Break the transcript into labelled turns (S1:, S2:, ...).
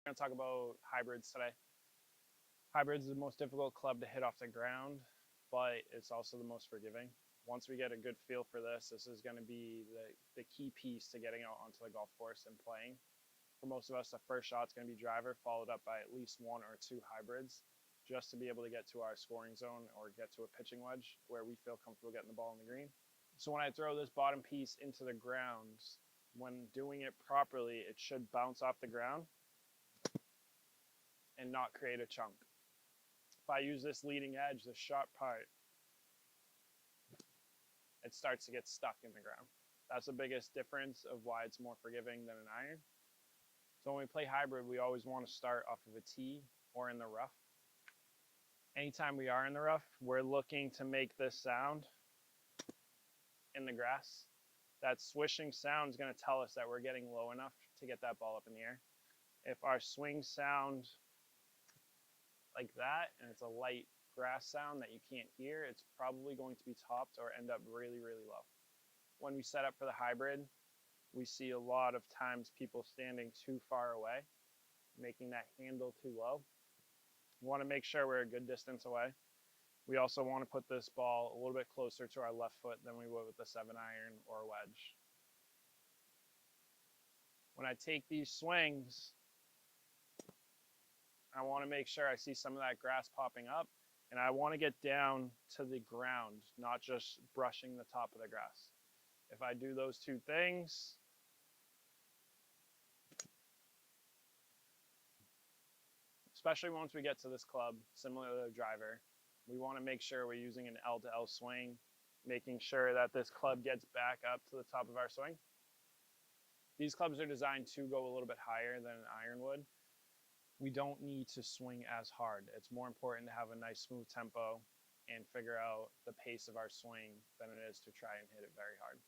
S1: We're going to talk about hybrids today. Hybrids is the most difficult club to hit off the ground, but it's also the most forgiving. Once we get a good feel for this is going to be the key piece to getting out onto the golf course and playing. For most of us, the first shot's going to be driver, followed up by at least one or two hybrids, just to be able to get to our scoring zone or get to a pitching wedge where we feel comfortable getting the ball in the green. So when I throw this bottom piece into the ground, when doing it properly, it should bounce off the ground and not create a chunk. If I use this leading edge, the sharp part, it starts to get stuck in the ground. That's the biggest difference of why it's more forgiving than an iron. So when we play hybrid, we always want to start off of a tee or in the rough. Anytime we are in the rough, we're looking to make this sound in the grass. That swishing sound is going to tell us that we're getting low enough to get that ball up in the air. If our swing sound like that and it's a light grass sound that you can't hear, it's probably going to be topped or end up really, really low. When we set up for the hybrid, we see a lot of times people standing too far away, making that handle too low. We want to make sure we're a good distance away. We also want to put this ball a little bit closer to our left foot than we would with a 7-iron or a wedge. When I take these swings, I want to make sure I see some of that grass popping up, and I want to get down to the ground, not just brushing the top of the grass. If I do those two things, especially once we get to this club, similar to the driver, we want to make sure we're using an L to L swing, making sure that this club gets back up to the top of our swing. These clubs are designed to go a little bit higher than an iron would. We don't need to swing as hard. It's more important to have a nice smooth tempo and figure out the pace of our swing than it is to try and hit it very hard.